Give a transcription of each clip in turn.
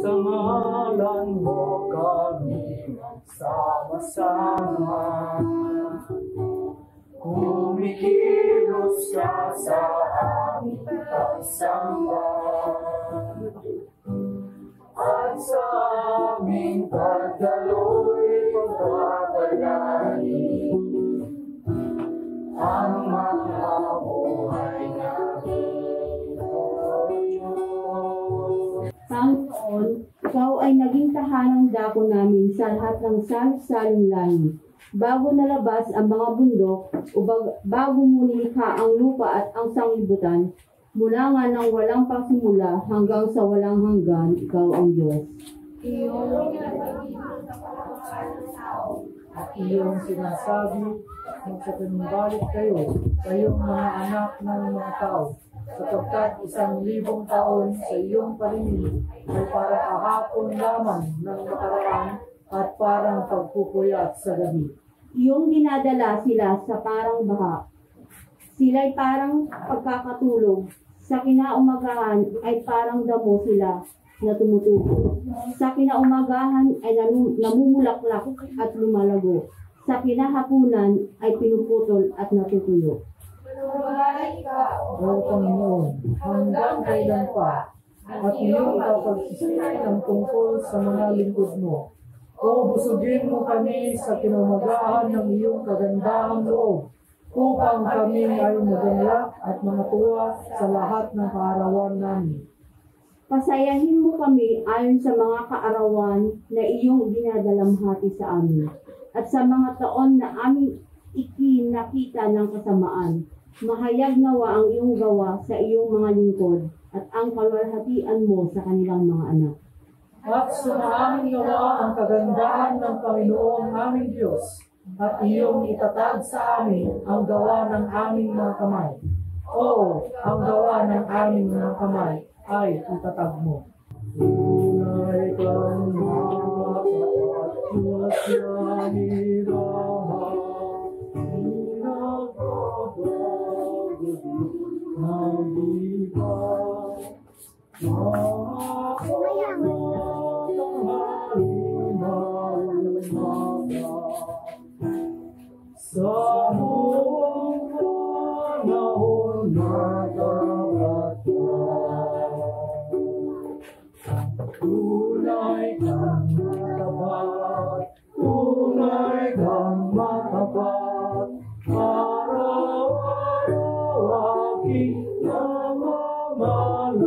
Sa ngalan mo kami magsama-sama. Kumikilos ka sa aming pagsamba. At sa aming pagdaloy pagpapalagi ang mga buhay namin, O Diyos. Panginoon, Ikaw ay naging tahanang dako namin sa lahat ng salit-saling langit. Bago nalabas ang mga bundok, o bago mo nilikha ang lupa at ang sanglibutan, mula nga ng walang pasimula hanggang sa walang hanggan, Ikaw ang Diyos. At iyong sinasabi, magsapanumbalik kayo, kayong mga anak ng mga tao, sapagkat 1,000 taon sa iyong paningin ay parang kahapon lamang ng nakaraan at parang pagpupuyat sa gabi. Iyong dinadala sila sa parang baha. Sila'y parang pagkakatulog. Sa kinaumagahan ay parang damo sila na tumutubo. Sa kinaumagaan ay namumulaklak at lumalago. Sa kinahapunan ay pinuputol at natutuyo. O Panginoon, hanggang kailan pa? At iyong ipapagsisisi ang tungkol sa mga lingkod mo. O busugin mo kami sa kinaumagaan ng iyong kagandahang loob, upang kami ay maganyak at matuwa sa lahat ng kaarawan namin. Pasayahin mo kami ayon sa mga kaarawan na iyong dinadalamhati sa amin, at sa mga taon na aming ikinakita ng kasamaan. Mahayag nawa ang iyong gawa sa iyong mga lingkod, at ang kalwalhatian mo sa kanilang mga anak. At sumaaming gawa ang kagandahan ng Panginoong aming Diyos, at iyong itatag sa amin ang gawa ng aming mga kamay. Oo, ang gawa ng aming mga kamay ay itatag mo. Tunay kang matapat, Diyos na nirahan, pinagbabago di nabiba. Sa buong panahon na dapat tunay kang matapat, tunay kang matapat, araw-araw aking namamalas.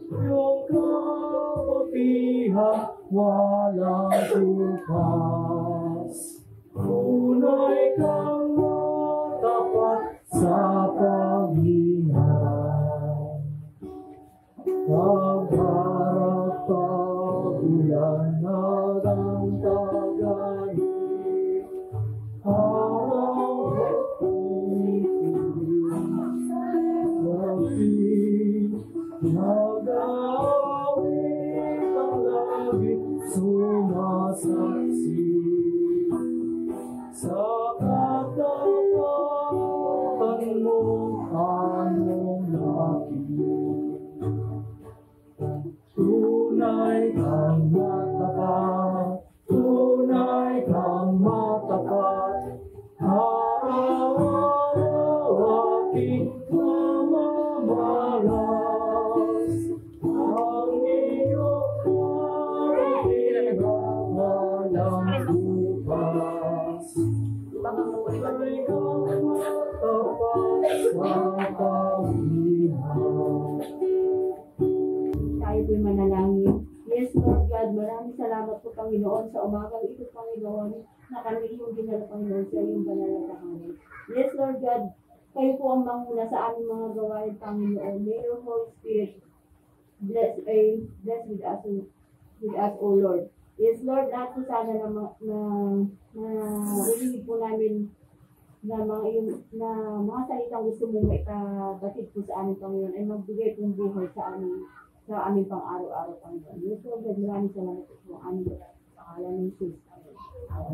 Iyong kabutihan walang tupas. Tunay kang matapat sa paghingan. Pagharap pagulan at ang tagahit, araw at tuwing labing nag-aawit ang langit sumasaksi sa katapatan mo anong nakit. Tunay kang matapat, tunay kang matapat, araw-araw aking mamamalas. Ang iyong pag-ibig walang tupas. Tunay kang matapat sa paghingan. Tayo po'y manalangin. Yes, Lord God, maraming salamat po, Panginoon, sa umagang ito, Panginoon, na kami iyong dinala, Panginoon, sa iyong banal na tahanan. Yes, Lord God, kayo po ang manguna sa aming mga gawain, Panginoon. May your Holy Spirit bless with us, O Lord. Yes, Lord, lahat po sana na narinig po namin na mga salitang gusto mong maipabatid po sa amin, Panginoon, ay magbigay pong buhay sa aming pang-araw-araw, Panginoon. Yes, Lord, maraming salamat po ang aming pangalan ng Jesus.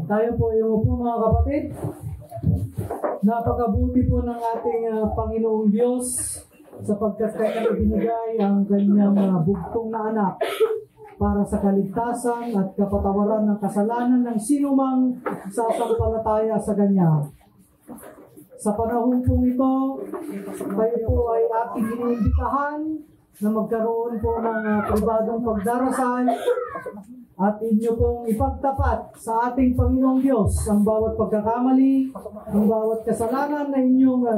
Tayo po yung po mga kapatid. Napakabuti po ng ating Panginoong Diyos sapagkat kanya ibinigay ang kanyang bugtong na anak para sa kaligtasan at kapatawaran ng kasalanan ng sinumang sasampalataya sa kanya. Sa panahon pong ito, tayo po ay ating iniimbitahan na magkaroon po ng pribadong pagdarasal at inyo pong ipagtapat sa ating Panginoong Diyos ang bawat pagkakamali, ang bawat kasalanan na inyong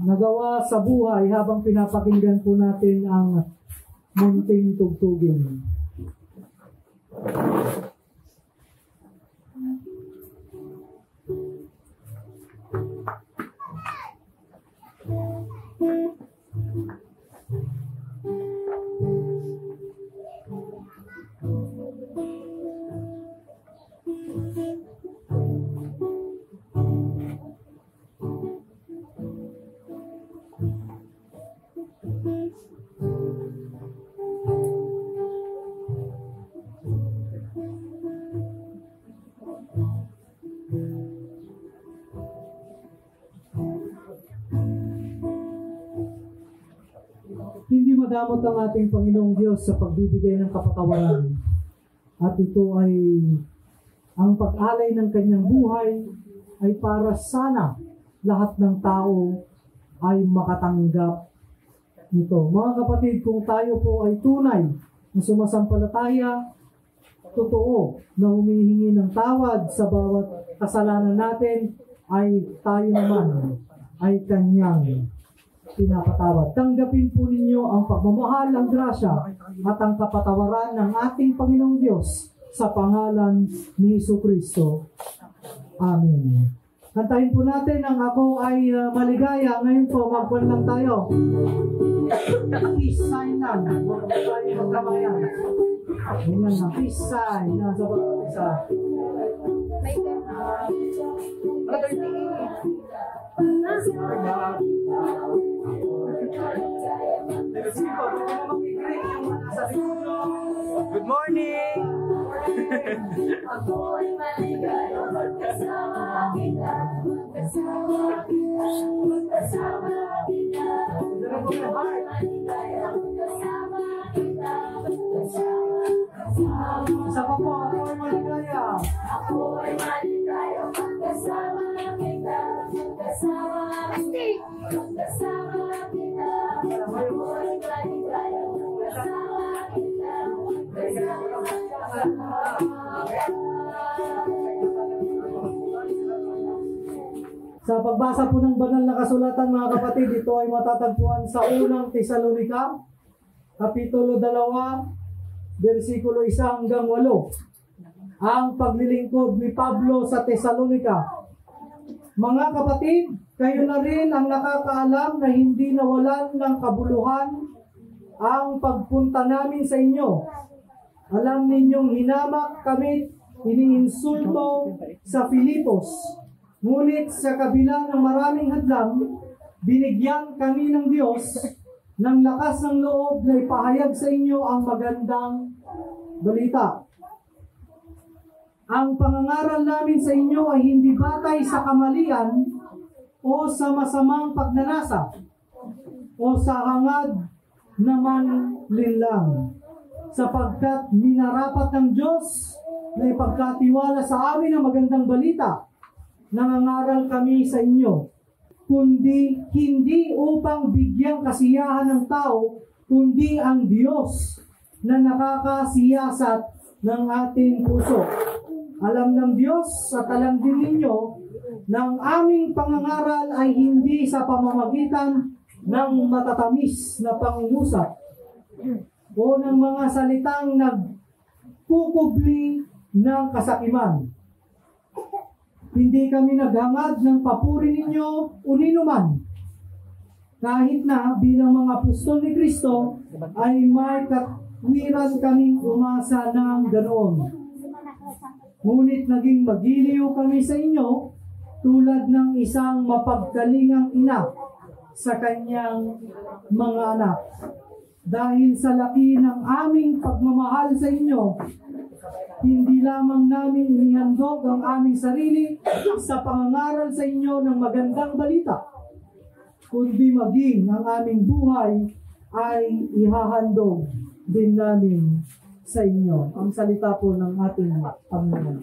nagawa sa buhay habang pinapakinggan po natin ang munting tugtugin. Hindi madamot ang ating Panginoong Diyos sa pagbibigay ng kapatawaran. At ito ay ang pag-alay ng kanyang buhay ay para sana lahat ng tao ay makatanggap nito. Mga kapatid, kung tayo po ay tunay na sumasampalataya, totoo na humihingi ng tawad sa bawat kasalanan natin, ay tayo naman ay kanyang pinapatawad. Tanggapin po ninyo ang pagmamahal, ang grasya at ang kapatawaran ng ating Panginoong Diyos sa pangalan ni Jesucristo. Amen. Kantahin po natin ang Ako Ay Maligaya. Ngayon po, magpuan lang tayo. Peace sign lang. Huwag tayo magkamayan. Ganyan na. Peace sign. Nasa pag-isa. Good morning! Ako ay maligaya magkasama kita, magkasama kita, magkasama kita. Ako ay maligaya magkasama kita, magkasama. Isa pa po, ako ay maligaya. Ako ay maligaya magkasama kita, magkasama kita, magkasama kita. Ako ay maligaya magkasama kita, magkasama. Sa pagbasa po ng banal na kasulatan, mga kapatid, ito ay matatagpuan sa unang Tesalonika, Kapitulo 2, versikulo 1 hanggang 8. Ang paglilingkod ni Pablo sa Tesalonika. Mga kapatid, kayo na rin ang nakakaalam na hindi nawalan ng kabuluhan ang pagpunta namin sa inyo. Alam ninyong hinamak kami, iniinsulto sa Filipos. Ngunit sa kabila ng maraming hadlang, binigyan kami ng Diyos ng lakas ng loob na ipahayag sa inyo ang magandang balita. Ang pangangaral namin sa inyo ay hindi batay sa kamalian o sa masamang pagnanasa o sa hangad naman linlang, sapagkat minarapat ng Diyos na ipagkatiwala sa amin ang magandang balita. Nangangaral kami sa inyo, kundi hindi upang bigyang kasiyahan ng tao, kundi ang Diyos na nakakasiyasat ng ating puso. Alam ng Diyos at alam din ninyo na ang aming pangangaral ay hindi sa pamamagitan ng matatamis na pangungusap o ng mga salitang nagkukubli ng kasakiman. Hindi kami naghangad ng papuri ninyo o ninuman. Kahit na bilang mga apostol ni Kristo ay may katwiran kaming umasa ng ganoon. Ngunit naging magiliw kami sa inyo tulad ng isang mapagkalingang ina sa kanyang mga anak. Dahil sa laki ng aming pagmamahal sa inyo, hindi lamang namin inihandog ang aming sarili sa pangangaral sa inyo ng magandang balita, kundi maging ang aming buhay ay ihahandog din namin sa inyo. Ang salita po ng ating Panginoon.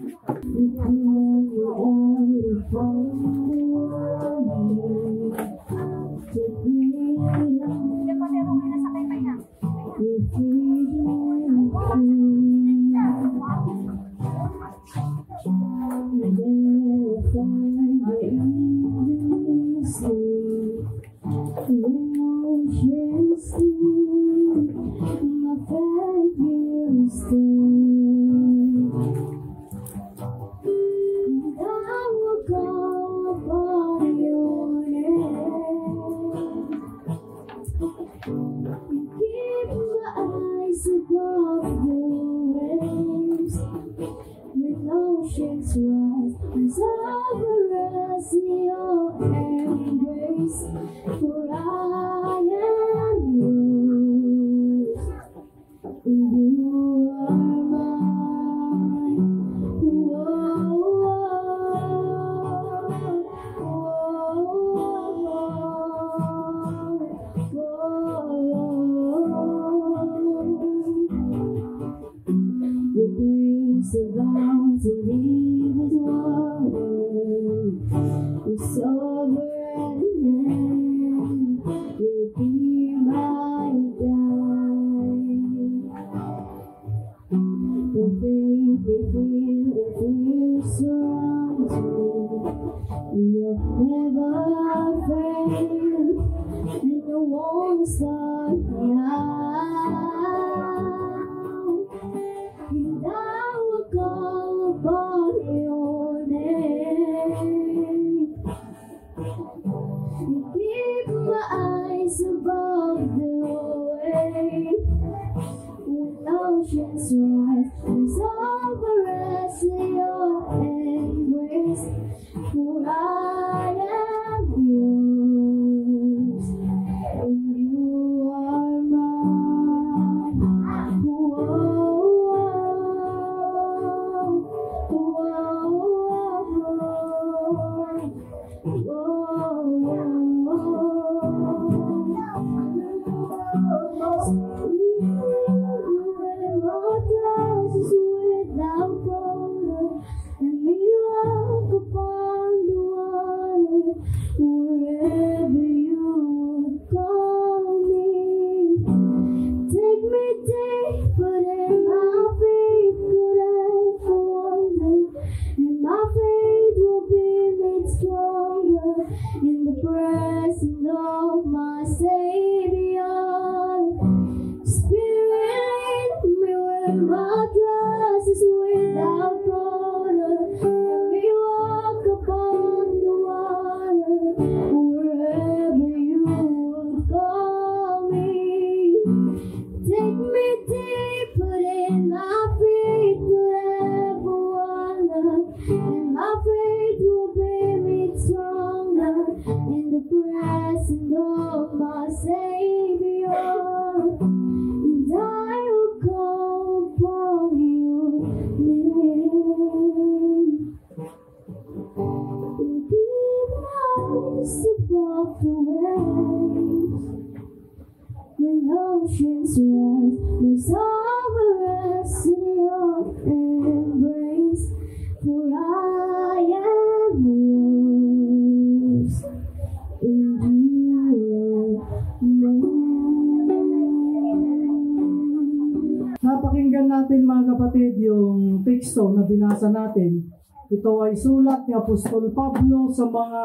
Napakinggan natin mga kapatid yung teksto na binasa natin. Ito ay sulat ni Apostol Pablo sa mga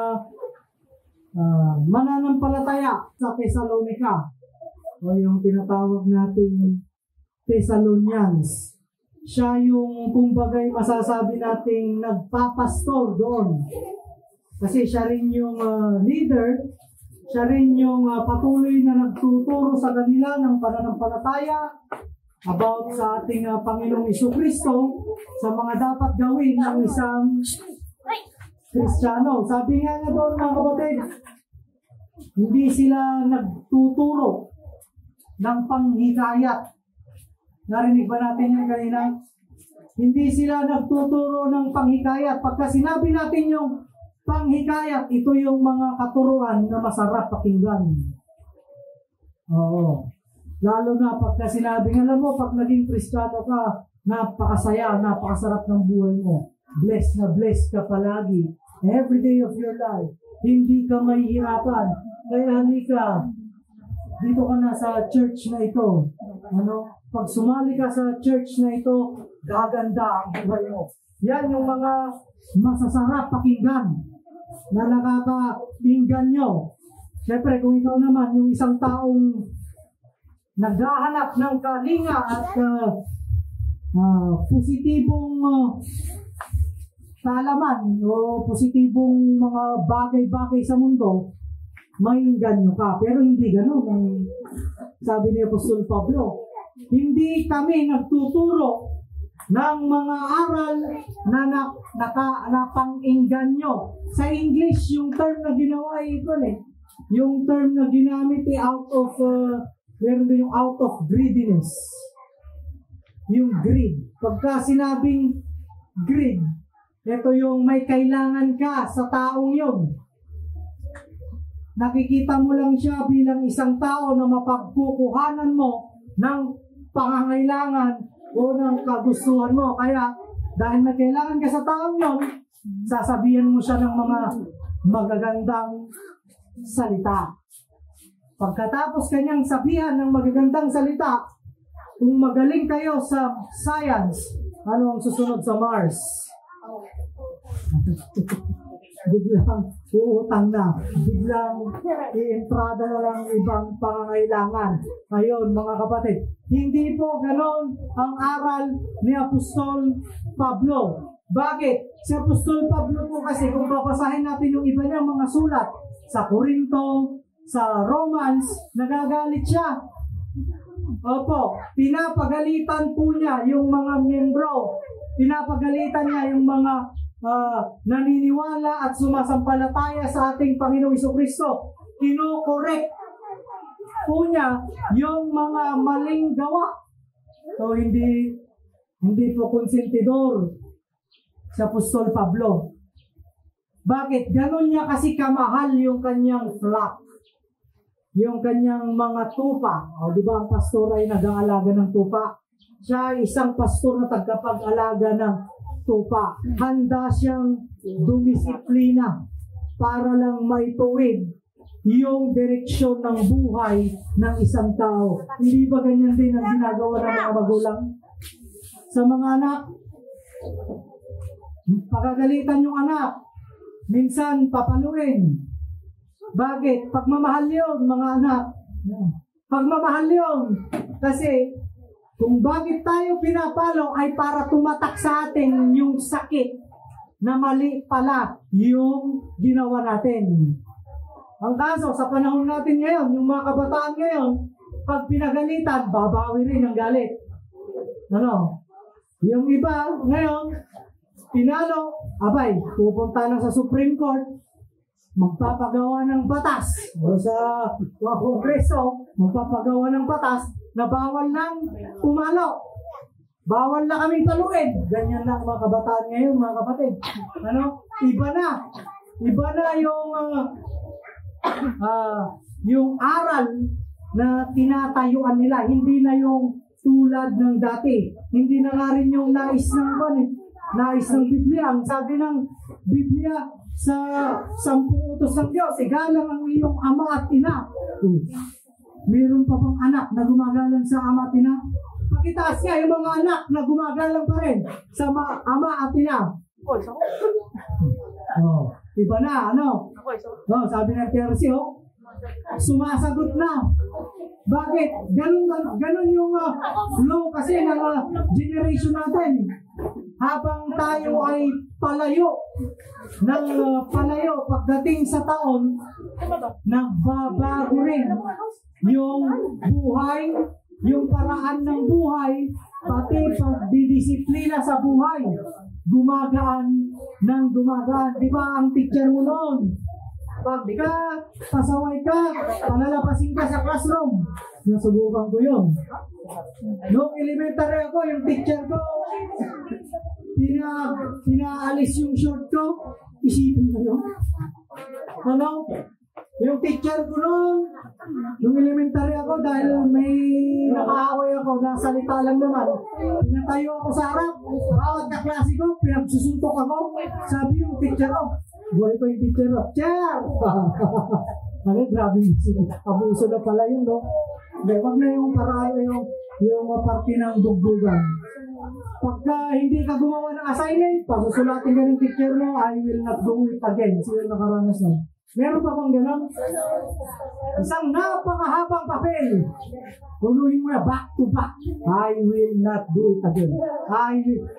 mananampalataya sa Thessalonica o yung tinatawag nating Thessalonians. Siya yung kumbagay masasabi nating nagpapastor doon. Kasi siya rin yung leader, siya rin yung patuloy na nagtuturo sa kanila ng pananampalataya about sa ating Panginoong Jesucristo sa mga dapat gawin ng isang Kristiyano. Sabi nga doon mga kapatid, hindi sila nagtuturo ng panghikayat. Narinig ba natin yung kanina? Hindi sila nagtuturo ng panghikayat. Pagka sinabi natin yung Panghikayat, ito yung mga katuruan na masarap pakinggan. Oo. Lalo na pagka sinabing, alam mo, pag naging Kristiyano ka, napakasaya, napakasarap ng buhay mo. Blessed na blessed ka palagi. Every day of your life. Hindi ka mahihirapan. Kaya halika, dito ka na sa church na ito. Pag sumali ka sa church na ito, gaganda ang buhay mo. Yan yung mga masasarap pakinggan na nakakainggan nyo. Siyempre, kung ikaw naman, yung isang taong naghahanap ng kalinga at positibong kaalaman o positibong mga bagay-bagay sa mundo, mainggan nyo ka. Pero hindi ganun. Sabi ni Apostol Pablo, hindi kami nagtuturo ng mga aral na pang-inggan nyo. Sa English, yung term na ginawa yung term na ginamit out of meron din yung out of greediness. Yung greed. Pagka sinabing greed, ito yung may kailangan ka sa taong yun. Nakikita mo lang siya bilang isang tao na mapagkukuhanan mo ng pangangailangan o ng kagustuhan mo. Kaya, dahil may kailangan ka sa taong yun, sasabihan mo siya ng mga magagandang salita. Pagkatapos kanyang sabihan ng magagandang salita, kung magaling kayo sa science, ano ang susunod sa Mars? Biglang uutang na. Biglang i-entrada na lang ibang pangangailangan. Ngayon, mga kapatid, hindi po ganon ang aral ni Apostol Pablo. Bakit? Si Apostol Pablo po kasi, kung babasahin natin yung iba niyang mga sulat, sa Corinto, sa Romans, nagagalit siya. Opo, pinapagalitan po niya yung mga miyembro. Pinapagalitan niya yung mga naniniwala at sumasampalataya sa ating Panginoong Jesucristo. Kino-correct po niya yung mga maling gawa. So, hindi po konsentidor sa Apostol Pablo. Bakit? Ganon niya kasi kamahal yung kanyang flock. Yung kanyang mga tupa. O, di ba ang pastor ay nag-aalaga ng tupa? Siya ay isang pastor na tagapag-alaga ng tupa. Handa siyang dumisiplina para lang maituwid yung direksyon ng buhay ng isang tao. Hindi ba ganyan din ang ginagawa ng mga magulang? Sa mga anak, pagagalitan yung anak, minsan papaluin. Bakit? Pagmamahal yun, mga anak. Pagmamahal yun. Kasi, kung bakit tayo pinapalo ay para tumatak sa atin yung sakit na mali pala yung ginawa natin. Ang kaso, sa panahon natin ngayon, yung mga kabataan ngayon, pag pinagalitan, babawi rin ang galit. Yung iba, ngayon, pinalo, abay, pupunta na sa Supreme Court, magpapagawa ng batas o sa Kongreso, magpapagawa ng batas na bawal nang pumalo. Bawal na kaming paluin. Ganyan lang mga kabataan ngayon, mga kapatid. Iba na. Iba na yung aral na tinatayuan nila. Hindi na yung tulad ng dati. Hindi na nga rin yung nais ng Biblia. Ang sabi ng Biblia, sa 10 utos ng Diyos, igalang ang iyong ama at ina. Meron pa bang anak na gumagalang sa ama at ina? Pakitaas nga yung mga anak na gumagalang pa rin sa ama at ina. Iba na, sabi ng Terzi, sumasagot na. Bakit? Ganun yung flow kasi ng generation natin. Habang tayo ay palayo, pagdating sa taon, nagbabago rin yung buhay, yung paraan ng buhay, pati pagdidisiplina sa buhay. Gumagaan ng gumagaan. Di ba ang teacher mo noon? Pagka pasaway ka, palalapasin ka sa classroom. Nasubukan ko yun. Noong elementary ako, yung teacher ko, pinaalis yung short ko, Isipin mo yun. Ano? Yung teacher ko noon, nung elementary ako, dahil may nakaaway ako, nasalita lang naman. Pinatayo ako sa harap. Bawat kaklase ko, pinagsusuntok ako. Sabi yung teacher ko, buhay ko yung teacher ko, Chair! Ano, grabe yung abuso na pala yun, no? Hindi, wag na yung paraan yung parte ng bugbugan. Pagka hindi ka gumawa ng assignment, pasusulatin ka ng teacher mo, I will not do it again. Sila nakaranas na. Meron pa bang gano'n? Isang napakahabang papel. Punuhin mo na back to back. I will not do it again.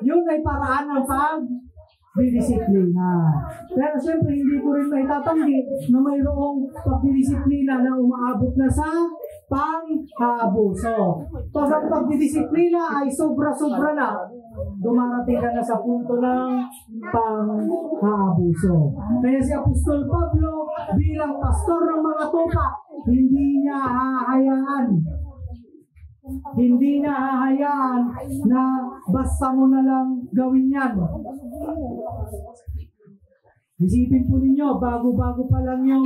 Yun ay paraan ng pag-disiplina. Pero siyempre, hindi ko rin maitatanggi na mayroong pag-disiplina na umaabot na sa pang-abuso. Pag ang pag-disiplina ay sobra-sobra na, dumarating ka na sa punto ng pang-aabuso. Kaya si Apostol Pablo bilang pastor ng mga tupa, hindi niya hahayaan na basta mo na lang gawin yan. Isipin po ninyo, bago-bago pa lang yung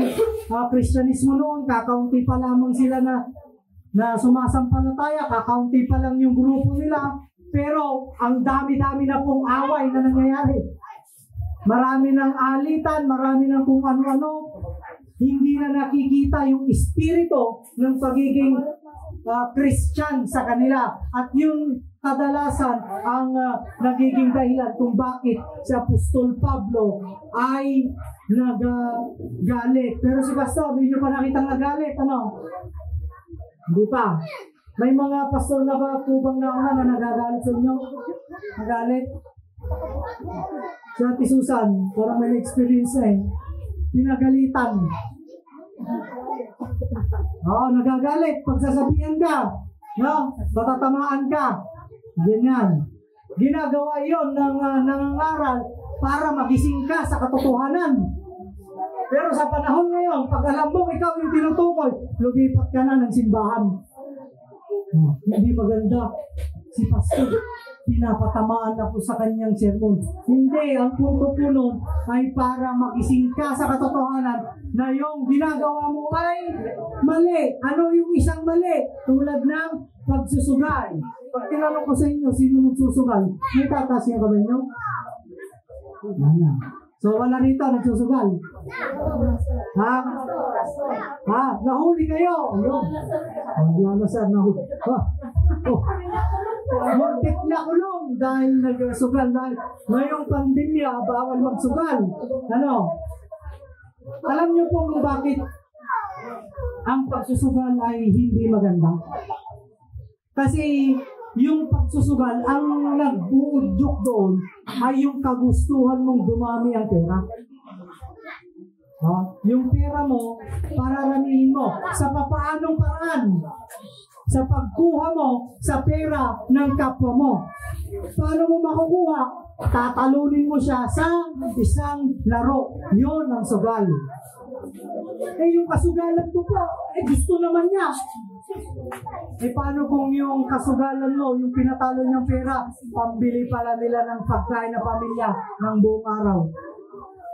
Kristyanismo noon, kakaunti pa lamang sila na sumasampalataya, kakaunti pa lang yung grupo nila. Pero ang dami-dami na pong away na nangyayari. Marami ng alitan, marami ng kung ano-ano. Hindi na nakikita yung espiritu ng pagiging Christian sa kanila. At yung kadalasan ang nagiging dahilan kung bakit si Apostol Pablo ay nagagalit. Pero si Pastor, hindi nyo pa nakitang nagalit, ano? Hindi pa. May mga pastor na ba tubang nauna na nagagalit sa inyo? Nagalit? Si Ate Susan, parang may experience pinagalitan. Nagagalit. Pagsasabihan ka, patatamaan ka. Ganyan. Ginagawa yon ng nangangaral para magising ka sa katotohanan. Pero sa panahon ngayon, pag alam mo ikaw yung tinutukoy, lumipat ka na ng simbahan. Hindi maganda. Si Pastor, pinapatamaan na po sa kanyang sermon. Hindi, ang punto po nun ay para magising ka sa katotohanan na yung ginagawa mo ay mali. Ano yung isang mali? Tulad ng pagsusugal. Pag tinanong ko sa inyo, sino nagsusugal? May tatas niya kamay nyo? So wala rito nagsusugal. Nahuli kayo. Wala sir, nahuli. Muntik na kulong dahil nagsugal. Dahil ngayong pandemya, bawal magsugal. Alam niyo po kung bakit ang pagsusugal ay hindi maganda? Kasi yung pagsusugal, ang nagbuudyok doon ay yung kagustuhan mong dumami ang pera. Yung pera mo, pararamihin mo sa papaanong paraan. Sa pagkuha mo sa pera ng kapwa mo. Paano mo makukuha? Tatalunin mo siya sa isang laro. Yun ang sugal. Yung kasugalan ko pa, gusto naman niya. Paano kung yung kasugalan mo, yung pinatalo niyang pera, pambili pala nila ng pagkain na pamilya ng buong araw,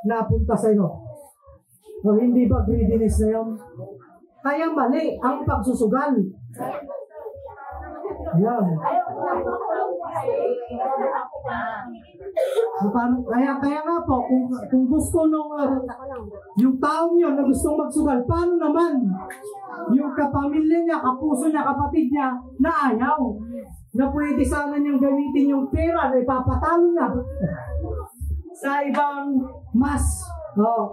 napunta sa iyo? O hindi ba greediness na yun? Kaya mali ang pagsusugal. Yan. Kaya nga po, kung gusto nung yung taong yun na gustong magsugal, paano naman yung kapamilya niya, kapuso niya, kapatid niya na ayaw, na pwede sana niyang gamitin yung pera na ipapatalo niya sa ibang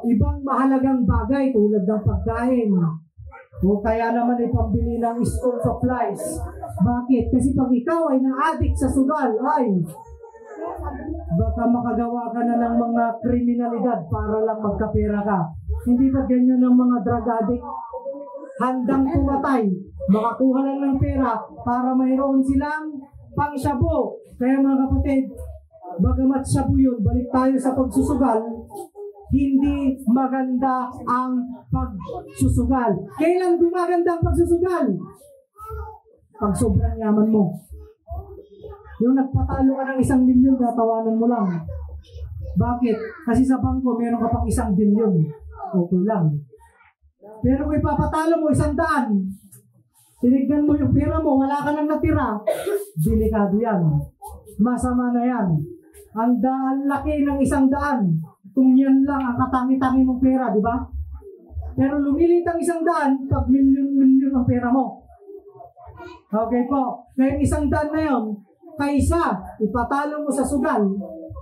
ibang mahalagang bagay tulad ng pagkain o kaya naman ipambili ng school supplies. Bakit? Kasi pag ikaw ay na-addict sa sugal, baka makagawa ka na ng mga kriminalidad para lang magkapera ka. Hindi ba ganyan ng mga drug addict? Handang pumatay, makakuha lang ng pera para mayroon silang pang-shabu. Kaya mga kapatid, bagamat shabu yun, balik tayo sa pagsusugal, hindi maganda ang pagsusugal. Kailan gumaganda ang pagsusugal? Pag sobrang yaman mo. Yung nagpatalo ka ng 1 milyon, tatawanan mo lang. Bakit? Kasi sa bangko, meron ka pang 1 bilyon. Okay lang. Pero kung ipapatalo mo 100, tinignan mo yung pera mo, wala ka nang natira, delikado yan. Masama na yan. Ang laki ng 100, kung yan lang ang katangi-tangi mong pera, di ba? Pero lumilit ang 100 pag milyon-milyon ang pera mo. Okay po. Kaya 100 na yun, kaysa ipatalo mo sa sugal,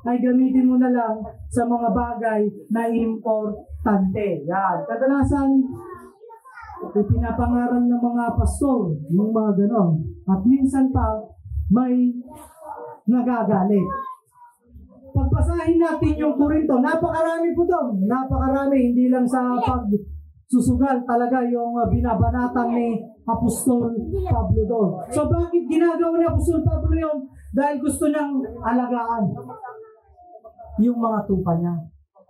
ay gamitin mo na lang sa mga bagay na importante. Yan. Kadalasan, pinapangaral ng mga pastor, yung mga ganon. At minsan pa, may nagagalit. Pagpasahin natin yung Korinto, napakarami po doon. Napakarami, hindi lang sa pagsusugal talaga yung binabanatan ni Apostol Pablo doon. So bakit ginagawa ni Apostol Pablo yun? Dahil gusto niyang alagaan yung mga tupa niya.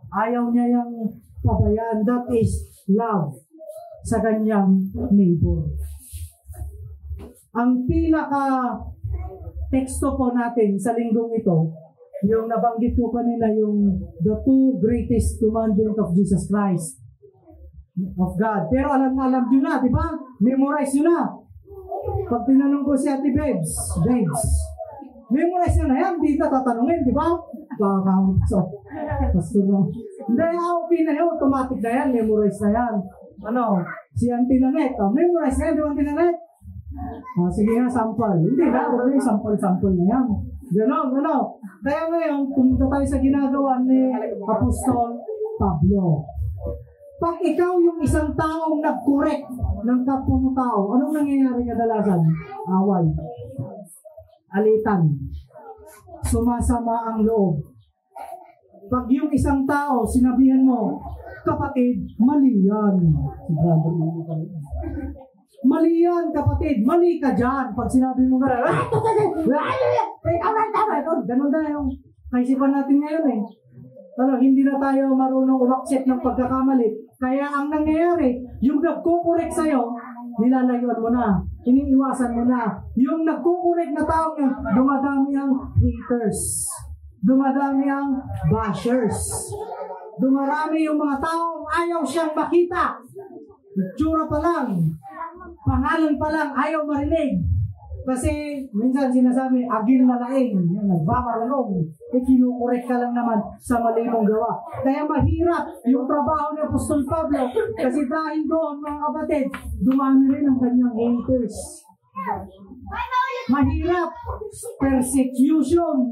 Ayaw niya yung pabayaan. That is love sa kanyang neighbor. Ang pinaka teksto po natin sa linggong ito, yung nabanggit ko kanina, yung the 2 greatest commandments of Jesus Christ, of God. Pero alam nyo na, di ba? Memorize nyo na. Pag tinanong ko si Ate Babes, memorize nyo na yan, di ka tatanungin, di ba? So, hindi, okay na yun, automatic na yan, memorize na yan. Ano, si Auntie Nanette, memorize na yan, di ba Auntie Nanette? Sige nga, sample. Hindi na, huwag yung sample na yan. Ganon, ano. Kaya ngayon, pumunta tayo sa ginagawa ni Apostol Pablo. Pag ikaw yung isang taong nag-correct ng kapwa mo tao, anong nangyayari kadalasan? Away. Alitan. Sumasama ang loob. Pag yung isang tao, sinabihan mo, kapatid, mali yan. Mali yan, kapatid. Mali ka dyan. Pag sinabi mo ka, ganun na yung kaisipan natin ngayon eh. Hindi na tayo marunong umaksit ng pagkakamali. Kaya ang nangyayari, yung nagkukorek sa'yo, nilalayuan mo na. Iniiwasan mo na. Yung nagkukorek na tao yun, dumadami ang haters. Dumadami ang bashers. Dumarami yung mga taong ayaw siyang makita. Itsura pa lang. Pangalan pa lang, ayaw marinig. Kasi minsan sinasabi, agil na laing, nagbamarunong. Kinukorek ka lang naman sa mali mong gawa. Kaya mahirap yung trabaho ni Apostol Pablo. Kasi dahil doon, mga kapatid, dumami rin ang kanyang haters. Mahirap. Persecution.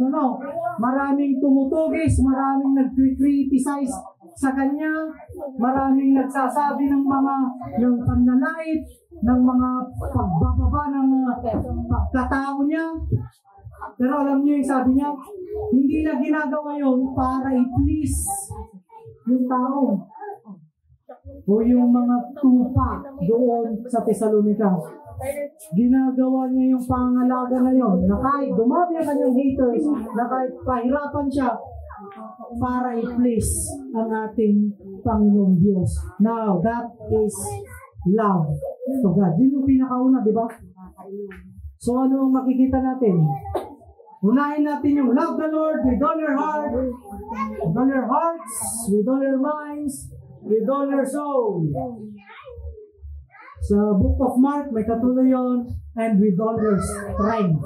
Maraming tumutugis, maraming nag-criticize sa kanya, maraming nagsasabi ng panlalait, ng mga pagbababa ng pagkatao niya. Pero alam niyo yung sabi niya, hindi na ginagawa yun para i-please yung tao o yung mga tupa doon sa Thessalonica. Ginagawa niya yung pangalaga na yun, na kahit dumami ang kanyang haters, na kahit pahirapan siya, para i-please ang ating Panginoong Diyos. Now, that is love to God. Yun yung pinakauna, di ba? So, ano ang makikita natin? Unahin natin yung love the Lord with all your heart, with all your hearts, with all your minds, with all your soul. Sa Book of Mark, may katuloy yun, and with all your strength.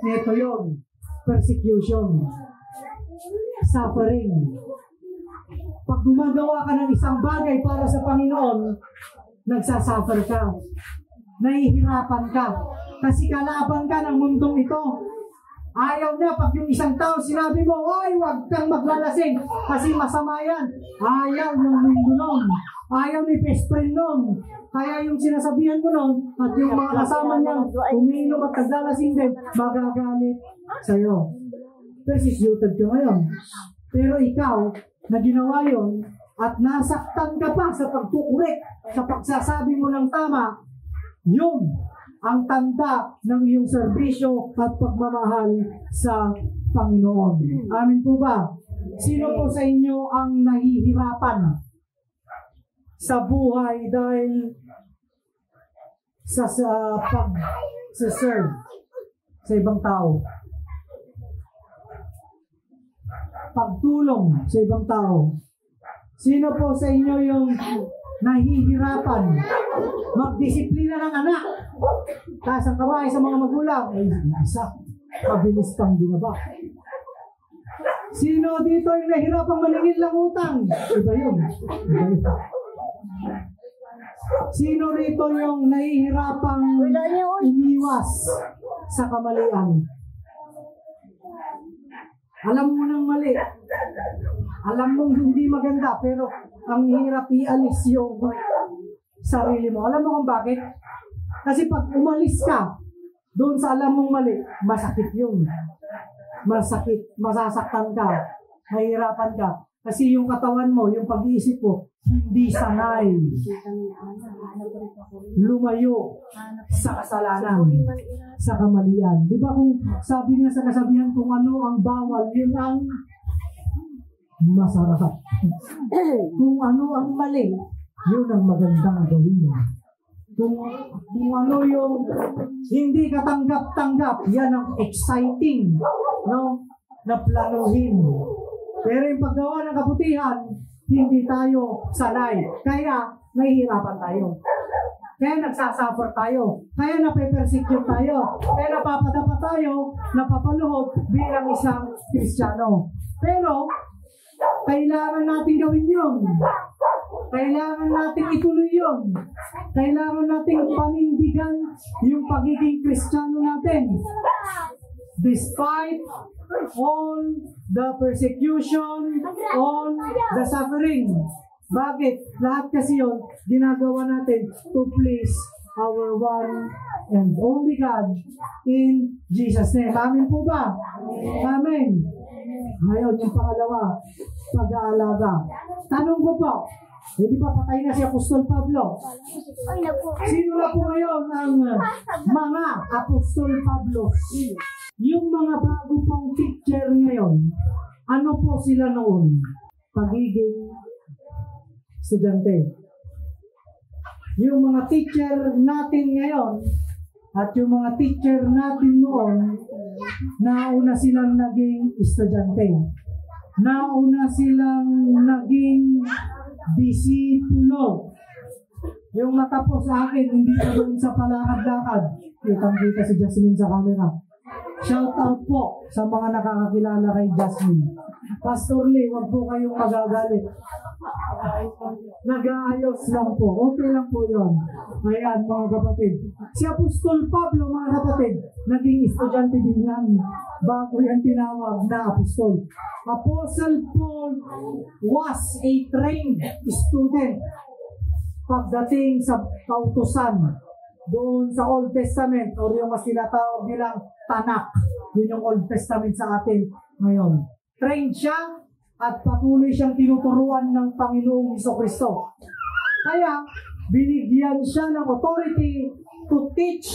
Ito yun, persecution. Suffering. Pag gumagawa ka ng isang bagay para sa Panginoon, nagsasuffer ka. Nahihirapan ka. Kasi kalaban ka ng mundong ito. Ayaw na pag yung isang tao sinabi mo, ay, huwag kang maglalasing kasi masama yan. Ayaw ng mundo nun. Ayaw ni best friend nun. Kaya yung sinasabihan mo nun at yung mga kasama niya umiinom at naglalasing din, magagalit sa'yo. Persecuted ka ngayon. Pero ikaw, na ginawa yun, at nasaktan ka pa sa pagkukurek, sa pagsasabi mo ng tama, yun ang tanda ng iyong serbisyo at pagmamahal sa Panginoon. Amin po ba? Sino po sa inyo ang nahihirapan sa buhay dahil sa pag-serve sa ibang tao? pagtulong sa ibang tao. Sino po sa inyo yung nahihirapan magdisiplina ng anak? Taas ang kamay sa mga magulang. Ay, isa. Mabilis kang binaba. Sino dito yung nahihirapang maningil ng utang? Iba yun. Iba yun. Sino rito yung nahihirapang umiwas sa kamalian? Alam mo nang mali. Alam mong hindi maganda, pero ang hirap ialis yung sarili mo. Alam mo kung bakit? Kasi pag umalis ka doon sa alam mong mali, masakit yun. Masakit, masasaktan ka, mahirapan ka. Kasi yung katawan mo, yung pag-iisip mo, hindi sanay lumayo sa kasalanan, sa kamalian. Di ba kung sabi nga sa kasabihan, kung ano ang bawal, yun ang masarap. Kung ano ang mali, yun ang magandang gawin. Kung ano yung hindi katanggap-tanggap, yan ang exciting, no? Na planuhin. Pero yung paggawa ng kabutihan, hindi tayo sanay. Kaya nahihirapan tayo. Kaya nagsasuffer tayo. Kaya nape-persecute tayo. Kaya napapadapa tayo, napapaluhod bilang isang Kristiyano. Pero, kailangan natin gawin yun. Kailangan natin ituloy yun. Kailangan natin panindigan yung pagiging Kristiyano natin. Despite all the persecution, all the suffering. Bakit? Lahat kasi yun, ginagawa natin to please our one and only God in Jesus' name. Amen po ba? Amen. Ngayon, yung pangalawa, pag-aalaga. Tanong ko po, hindi ba patay na si Apostol Pablo? Sino na po ngayon ang mga Apostol Pablo? Yung mga bago pang teacher ngayon, ano po sila noon? Pagiging estudyante. Yung mga teacher natin ngayon at yung mga teacher natin noon, nauna silang naging estudyante. Nauna silang naging disipulo. Yung natapos sa akin, hindi na doon sa palakad-lakad. Kitang-kita si Jasmine sa camera. Shout out po sa mga nakakakilala kay Jasmine. Pastor Lee, huwag po kayong magagalit. Nag-aayos lang po. Okay lang po yun. Ayan, mga kapatid. Si Apostol Pablo, mga kapatid, naging estudyante din yan. Bago yan tinawag na apostol. Apostle Paul was a trained student pagdating sa kautusan doon sa Old Testament or yung mas tinatawag nilang Tanakh. Yun yung Old Testament sa atin ngayon. Trained siya at patuloy siyang tinuturuan ng Panginoong Jesucristo. Kaya, binigyan siya ng authority to teach,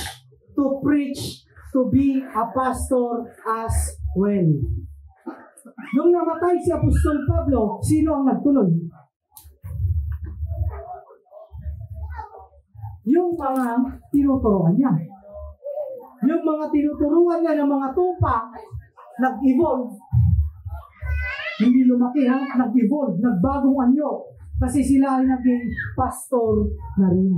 to preach, to be a pastor as well. Nung namatay si Apostol Pablo, sino ang nagtuloy? Yung mga tinuturuan niya. Yung mga tinuturuan niya ng mga tupa, nag-evolve. Hindi lumaki ha, nag-evolve, nagbagong anyo. Kasi sila ay naging pastor na rin.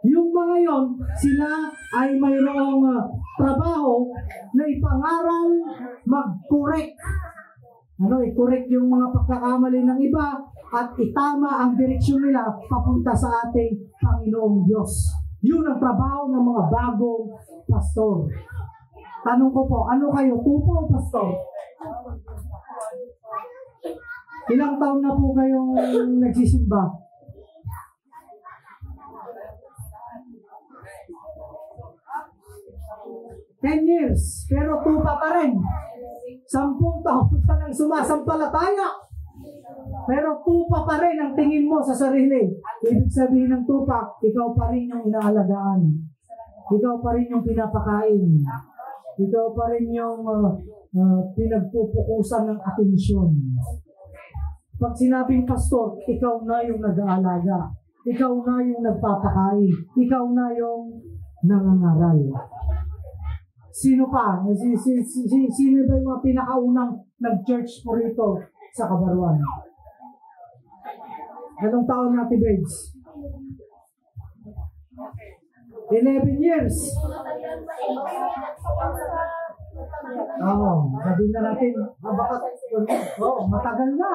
Yung mga yon, sila ay mayroong trabaho na ipangaral, mag-correct. I-correct yung mga pagkakamali ng iba at itama ang direksyon nila papunta sa ating Panginoong Diyos. Yun ang trabaho ng mga bagong pastor. Tanong ko po, ano kayo, tupa o pastor? Ilang taon na po kayong nagsisimba? Ten years, pero tupa pa rin. 10 taon ka nang sumasampalataya. Pero tupa pa rin ang tingin mo sa sarili. Ibig sabihin ng tupa, ikaw pa rin yung inaalagaan. Ikaw pa rin yung pinapakain. Ikaw pa rin yung pinagpupukusan ng atensyon. Pag sinabing pastor, ikaw na yung nag-aalaga. Ikaw na yung nagpapakain. Ikaw na yung nangangaral. Sino pa? Sino ba yung mga pinakaunang nag-church po rito sa Kabaruan? Anong taon natin, babes? 11 years. Sabi na natin, matagal na.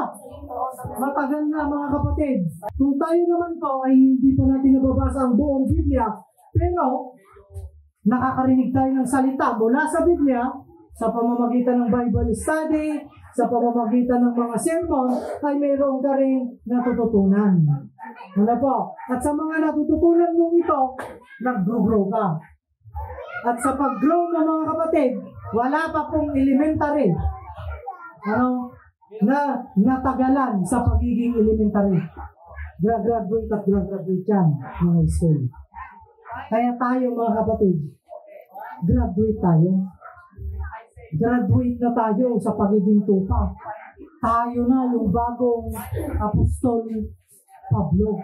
Matagal na, mga kapatid. Kung tayo naman po ay hindi pa natin nababasa ang buong Biblia, pero nakakarinig tayo ng salita mula sa Biblia, sa pamamagitan ng Bible study, sa pamamagitan ng mga sermon, ay mayroong ka rin natututunan. Ano po? At sa mga natututunan mong ito, nag-grow ka. At sa pag-grow mo, mga kapatid, wala pa pong elementary na natagalan sa pagiging elementary. Graduate at graduate yan, mga school. Kaya tayo, mga kapatid, graduate tayo. Graduate na tayo sa pagiging tupa. Tayo na yung bagong apostol Pablo.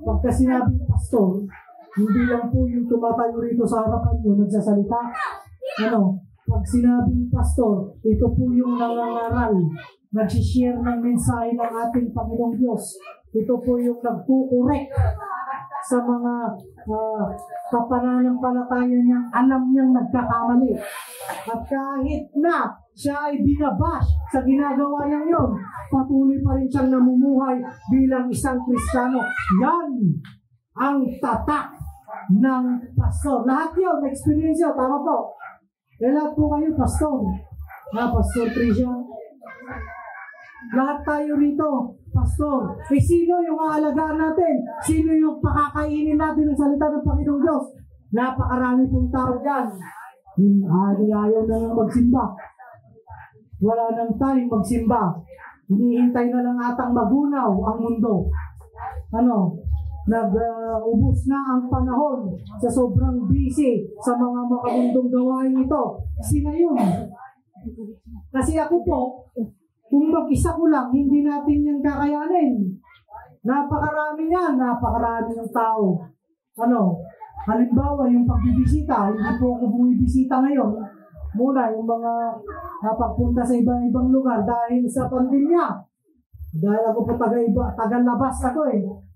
Pagka sinabing pastor, hindi lang po yung tumatayo rito sa harapan nyo, nagsasalita. Pag sinabing pastor, ito po yung nangangaral, nagsishare ng mensahe ng ating Panginoong Diyos. Ito po yung nagkukorek sa mga kapananampalataya niyang alam niyang nagkakamali. At kahit na siya ay binabash sa ginagawa niyang yun, patuloy pa rin siyang namumuhay bilang isang Kristiyano. Yan ang tatak ng pastor. Lahat yun, na-experience yun, tama po. Lahat po kayo, pastor. Pastor Tricia. Lahat tayo rito, pastor. Sino yung aalagaan natin? Sino yung pakakainin natin ng salita ng Panginoong Diyos? Napakarami pong tao dyan. Ayaw na lang magsimba. Wala nang time magsimba. Hinihintay na lang atang magunaw ang mundo. Nag-ubos na ang panahon sa sobrang busy sa mga makamundong gawain ito. Sino yun? Kasi ako po, kung mag-isa ko lang, hindi natin yan kakayanin. Napakarami yan, napakarami ng tao. Halimbawa, yung pagbibisita, hindi po ako bumibisita ngayon. Muna, yung mga napagpunta sa ibang lugar dahil sa pandemya. Dahil ako po taga-labas ako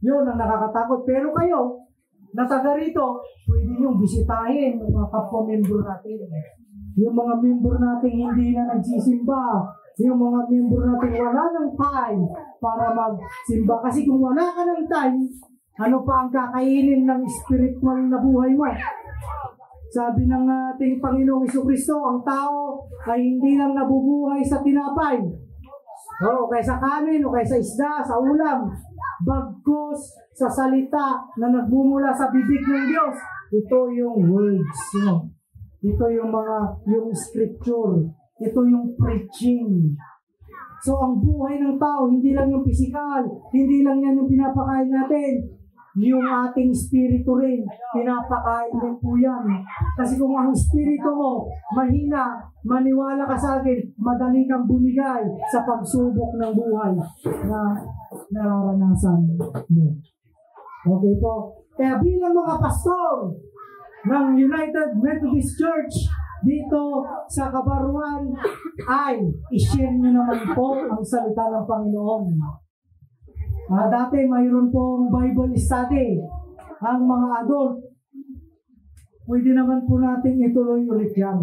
Yun ang nakakatakot. Pero kayo, na taga rito, pwede niyong bisitahin yung mga kapwa-membro natin. Yung mga membro natin hindi na nagsisimba. Yung mga membro natin wala ng time para magsimba. Kasi kung wala ka ng time, ano pa ang kakainin ng spiritual na buhay mo? Sabi ng ating Panginoong Jesucristo, ang tao ay hindi lang nabubuhay sa tinapay. O kaya sa kanin, o kaya sa isda, sa ulam. Bagkus sa salita na nagmumula sa bibig ng Diyos. Ito yung words. Ito yung yung scripture. Ito yung preaching. So ang buhay ng tao, hindi lang yung physical, hindi lang yan yung pinapakain natin. Yung ating spirito rin, pinapakain din po yan. Kasi kung ang spirito mo mahina, maniwala ka sa akin, madali kang bumigay sa pagsubok ng buhay na nararanasan mo. Okay po. Kaya bilang mga pastor ng United Methodist Church dito sa Kabaruan, ay i-share nyo naman po ang salita ng Panginoon. Dati mayroon pong Bible study ang mga adult. Pwede naman po natin ituloy ulit yan.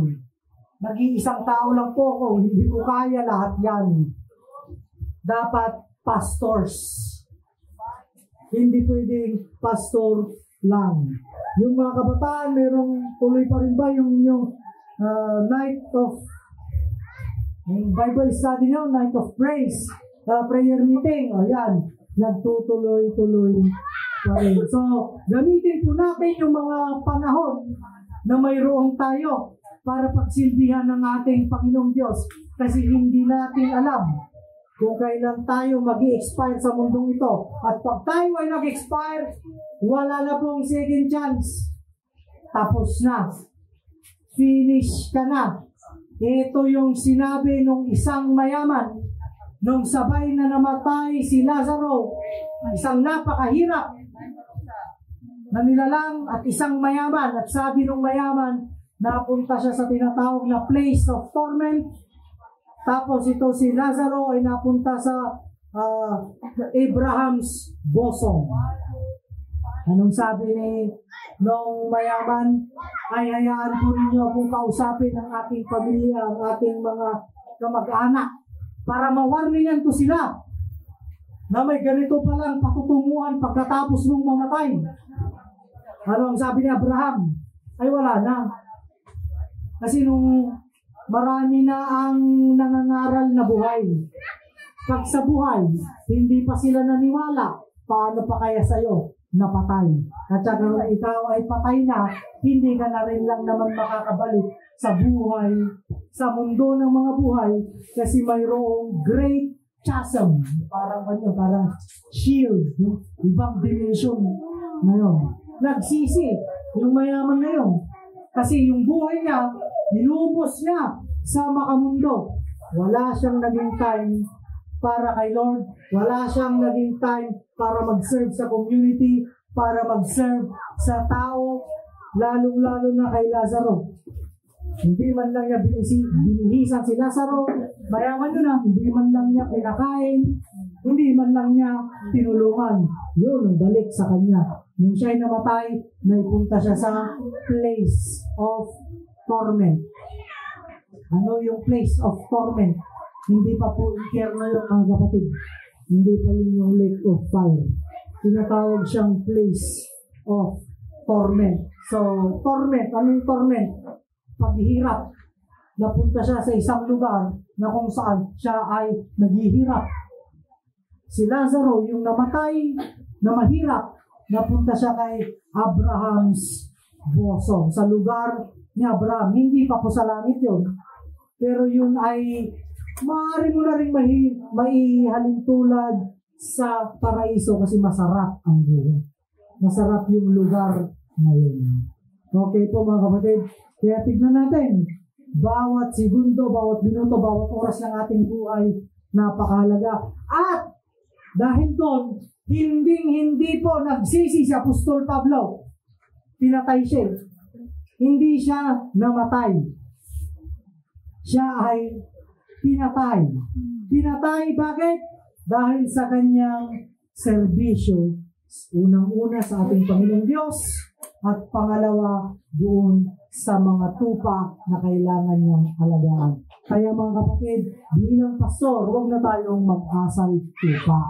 Nag-iisang tao lang po ako, hindi ko kaya lahat yan. Dapat pastors. Hindi pwedeng pastor lang. Yung mga kabataan, merong tuloy pa rin ba yung inyong night of Bible study nyo, night of praise, prayer meeting, ayan, nagtutuloy-tuloy pa rin. So, gamitin po natin yung mga panahon na mayroon tayo para pagsilbihan ng ating Panginoong Diyos. Kasi hindi natin alam kung kailan tayo mag-i-expire sa mundong ito. At pag tayo ay nag-expire, wala na pong second chance. Tapos na. Finish ka na. Ito yung sinabi nung isang mayaman nung sabay na namatay si Lazaro, isang napakahirap na nilalang at isang mayaman. At sabi nung mayaman, napunta siya sa tinatawag na place of torment. Tapos ito si Lazaro ay napunta sa Abraham's bosom. Anong sabi nung mayaman? Ay hayaan po ninyo akong kausapin ang aking pamilya, ang ating mga kamag-anak para mawarningan ko sila na may ganito palang patutunguhan pagkatapos mong mamatay. Ano ang sabi ni Abraham? Ay wala na. Kasi nung marami na ang nangangaral na buhay, pag sa buhay, hindi pa sila naniwala, paano pa kaya sa'yo napatay? At saka kung ikaw ay patay na, hindi ka na rin lang naman makakabalik sa buhay, sa mundo ng mga buhay, kasi mayroong great chasm, parang shield, no? Ibang dimension ngayon. Nagsisi yung mayaman ngayon. Kasi yung buhay niya, inubos niya sa makamundo. Wala siyang naging time para kay Lord. Wala siyang naging time para mag-serve sa community, para mag-serve sa tao, lalong-lalo na kay Lazaro. Hindi man lang niya binihisan si Lazaro, mayaman yun na, hindi man lang niya pinakain, hindi man lang niya tinulungan. Yun ang balik sa kanya. Nung siya'y namatay, naipunta siya sa place of torment. Ano yung place of torment? Hindi pa po inferno yun, mga kapatid. Hindi pa yun yung lake of fire. Tinatawag siyang place of torment. So, torment, ano yung torment? Paghihirap. Napunta siya sa isang lugar na kung saan siya ay naghihirap. Si Lazaro, yung namatay na mahirap, napunta siya kay Abraham's bosom. Sa lugar ni Abraham. Hindi pa po sa langit yun. Pero yun ay maaari mo na rin maihalintulad sa paraiso kasi masarap ang buhay. Masarap yung lugar na yun. Okay po mga kapatid. Kaya tignan natin. Bawat segundo, bawat minuto, bawat oras ng ating buhay napakahalaga. At dahil doon, hindi po nagsisi si Apostol Pablo. Pinatay siya. Hindi siya namatay. Siya ay pinatay. Pinatay, bakit? Dahil sa kanyang serbisyo. Unang-una sa ating Panginoong Diyos at pangalawa doon sa mga tupa na kailangan niyang alagaan. Kaya mga kapatid, bilang pastor, huwag na tayong mag-asal tupa.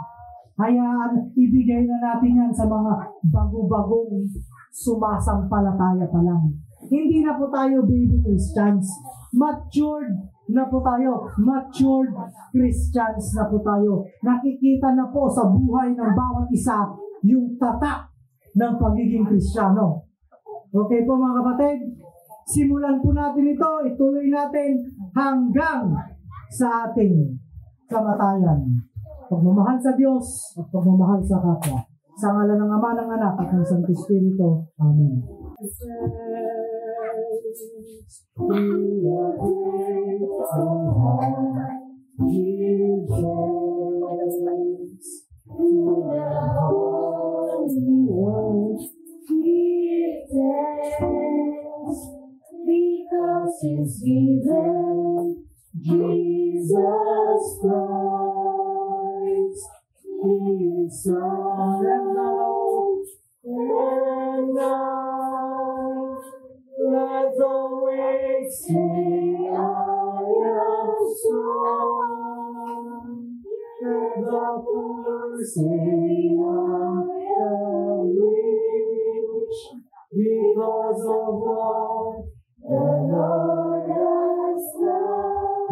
Hayaan, ibigay na natin yan sa mga bago-bagong sumasampalataya pa lang. Hindi na po tayo baby Christians. Matured na po tayo. Matured Christians na po tayo. Nakikita na po sa buhay ng bawat isa yung tatak ng pagiging Kristiyano. Okay po mga kapatid? Simulan po natin ito. Ituloy natin hanggang sa ating kamatayan. Pagmamahal sa Diyos at pagmamahal sa kapwa. Sa ngalan ng Ama, ng Anak at ng Santo Espiritu. Amen. Because He's given Jesus Christ, His Son, and now let the weak say, I am strong. Let the poor say, I am rich, because of what the Lord has done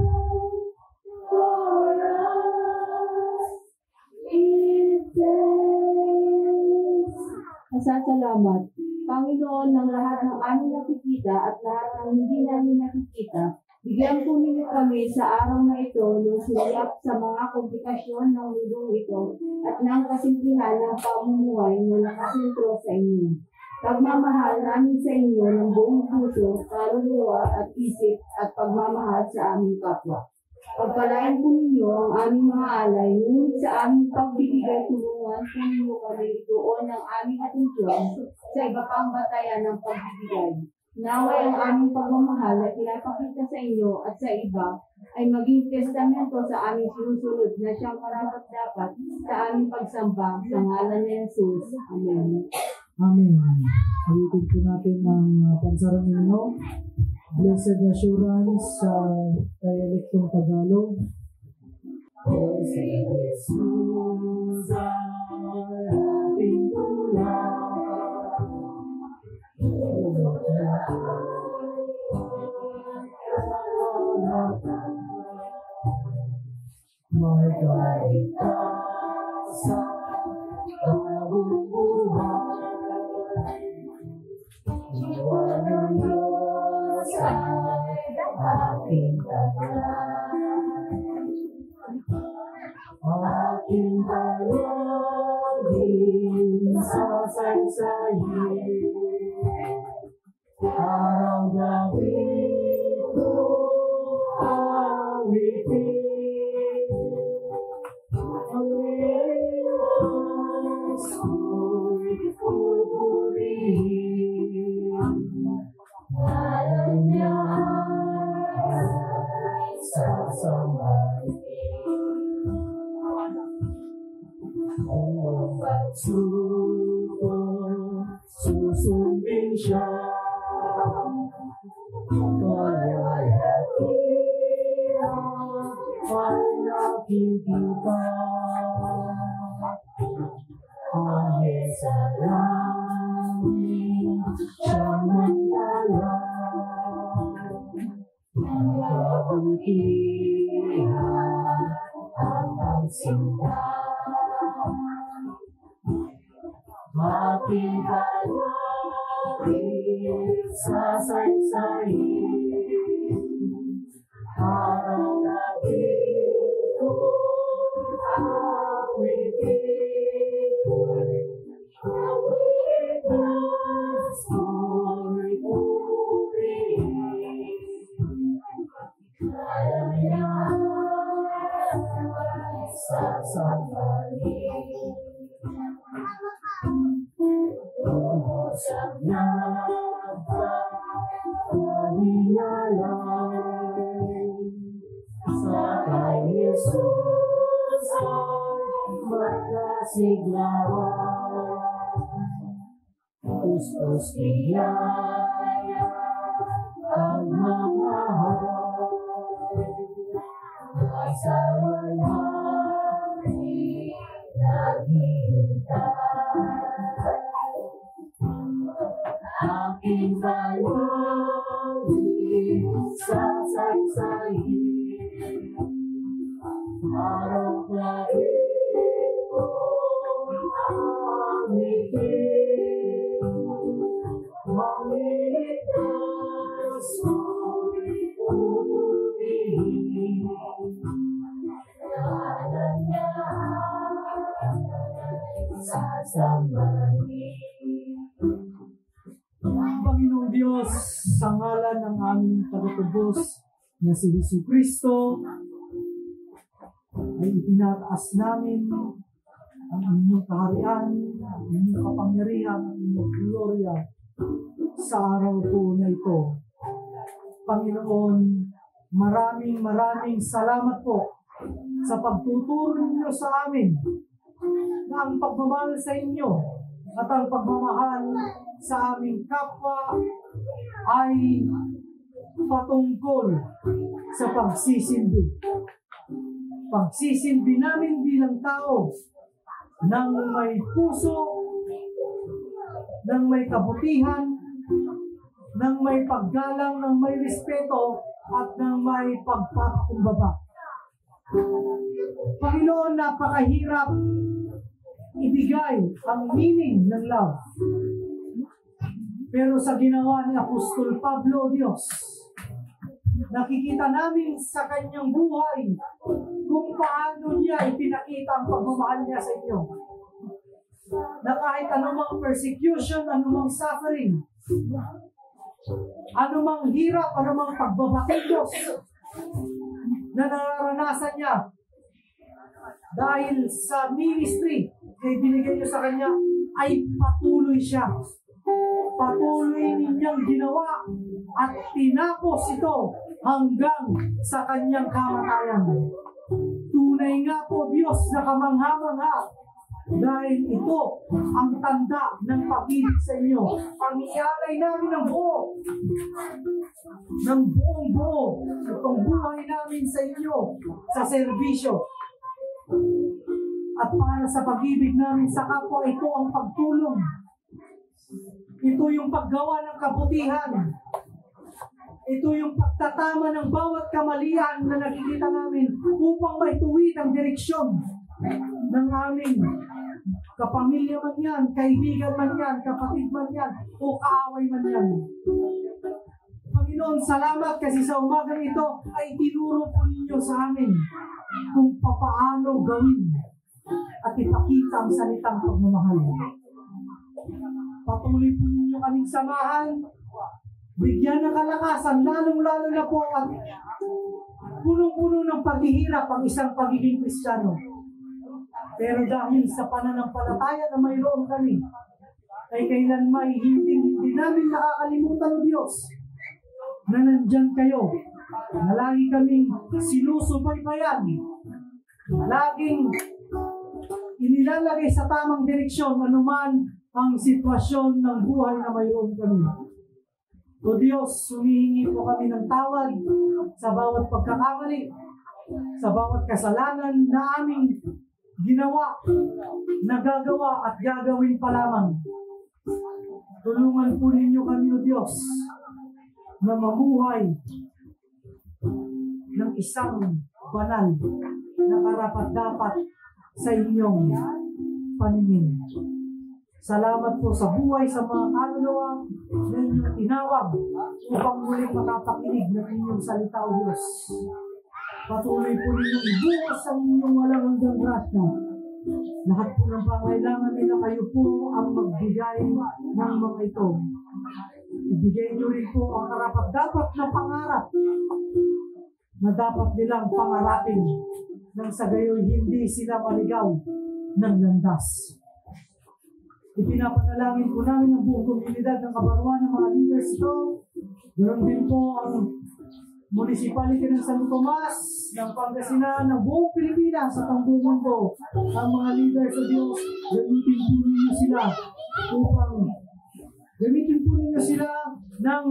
for us. Give thanks. Masasalamat, Panginoon, ng lahat ng aming nakikita at lahat ng hindi namin nakikita. Bigyan po ninyo kami sa araw na ito ng sulap sa mga komplikasyon ng mundong ito at ng kasimplihan ng pamumuhay na nakasentro sa inyo. Pagmamahal namin sa inyo ng buong puso, kaluluwa at isip at pagmamahal sa aming kapwa. Pagpalain po ninyo ang aming mga alay, ngunit sa aming pagbibigay tulungan po ninyo kami doon ng aming atensyon sa iba pang batayan ng pagbibigay. Naway ang aming pagmamahal na pinapakita sa inyo at sa iba ay maging testamento sa aming sinusunod na siyang karapat-dapat sa aming pagsamba sa ngalan ni Jesus. Amen. Amen. Ulitin po natin ang pansarang himno. Blessed Assurance sa dialektong Tagalog. Blessed Jesus ay ating tulang. Magkaitas sa bawat buhay. Jiwa ng Diyos ay ating taglay. Ating palaging sasaysayin. Araw-gabi ko awitin. Ang Diyos ko'y pupurihin. Ngalan niya ay sasambahin. Ang pagsuko, susundin siya. Ay nakikita hangin sa langit siyang magdala. Ang kabutihan ang pagsinta. Ating palaging sasaysayin. Araw-gabi ko awitin. Ang Diyos ko'y pupurihin. Ngalan niya ay sasambahin. Sa napapalinalay sa kay Jesus ay magkasiglawan. Pustos biyaya ang mamahal ay sa walhari naghihintay. Aking palaging sasaysayin. Araw-gabi ko awitin. Ang Diyos ko'y pupurihin. Ngalan niya sasambahin. Panginoong Diyos, sa ngalan ng aming tagapagtubos na si Jesucristo, ay itinataas namin ang inyong kaharian, ang inyong kapangyarihan, ang inyong gloria sa araw po na ito. Panginoon, maraming salamat po sa pagtuturo ninyo sa amin na ang pagmamahal sa inyo at ang pagmamahal sa aming kapwa ay patungkol sa pagsisilbi. Pagsisilbi namin bilang tao ng may puso, ng may kabutihan, ng may paggalang, ng may respeto, at ng may pagpapakumbaba. Panginoon, napakahirap ibigay ang meaning ng love. Pero sa ginawa ni Apostol Pablo, Diyos, nakikita namin sa kanyang buhay kung paano niya ipinakita ang pagmamahal niya sa inyo. Na kahit anumang persecution, anumang suffering, anumang hirap, anumang pagbabatikos na nararanasan niya dahil sa ministry na ibinigay niyo sa kanya, ay patuloy siya. Patuloy ninyang ginawa at tinapos ito hanggang sa kanyang kamatayan. Tunay nga po, Diyos, na kamangha-mangha, dahil ito ang tanda ng pag-ibig sa inyo. Ang ialay namin ng buo, ng buong-buo, itong buhay namin sa inyo, sa serbisyo. At para sa pag-ibig namin sa kapwa, ito ang pagtulong. Ito yung paggawa ng kabutihan. Ito yung pagtatama ng bawat kamalian na nakikita namin upang maituwid ang direksyon ng aming kapamilya man yan, kaibigan man yan, kapatid man yan, o kaaway man yan. Panginoon, salamat kasi sa umagang ito ay tinuro po ninyo sa amin kung papaano gawin at ipakita ang salitang pagmamahal. Patuloy po ninyo kaming samahan, bigyan ng kalakasan, lalong-lalo na po at punong-puno ng paghihirap ang isang pagiging Kristiyano. Pero dahil sa pananampalataya na mayroon kami, ay kailanman hindi namin nakakalimutan ng Diyos na nandyan kayo, na lagi kaming sinusubaybayan, laging inilalagay sa tamang direksyon anuman ang sitwasyon ng buhay na mayroon kami. O Diyos, humihingi po kami ng tawad sa bawat pagkakamali, sa bawat kasalanan na aming ginawa, nagagawa at gagawin pa lamang. Tulungan po ninyo kami, O Diyos, na mamuhay ng isang banal na karapat-dapat sa inyong paningin. Salamat po sa buhay sa mga kaluluwa na inyong tinawag upang muling makapakinig ng inyong salita, O Diyos. Patuloy po ninyong ibukas ang inyong walang hanggang grasya. Lahat po ng pangailangan nila, kayo po ang magbigay ng mga ito. Ibigay niyo rin po ang karapat-dapat na pangarap na dapat nilang pangarapin nang sa gayon hindi sila maligaw ng landas. Ipinapanalangin po namin ang buong komunidad ng Kabarwa ng mga leaders ito. Ganoon din po ang municipality ng San Tomas, ng Pangasinan, ng buong Pilipinas sa buong mundo. Ang mga leaders sa Diyos, gamitin po ninyo sila upang gamitin po ninyo sila ng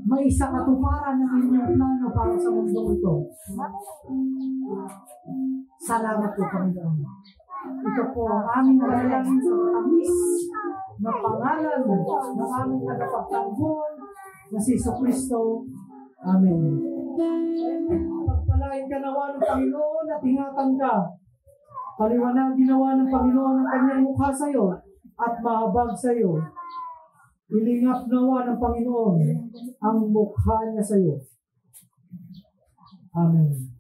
may isa katuparan ng inyong plano para sa mundo ito. Salamat po, Panginoon. Ito po ang aming panalangin sa matamis na pangalan ng aming tagapagtanggol na si Jesucristo. Amen. Pagpalain ka nawa ng Panginoon at ingatan ka. Paliwanagin nawa ng Panginoon ang kanyang mukha sa iyo at mahabag sa iyo. Ilingap nawa ng Panginoon ang mukha niya sa iyo. Amen.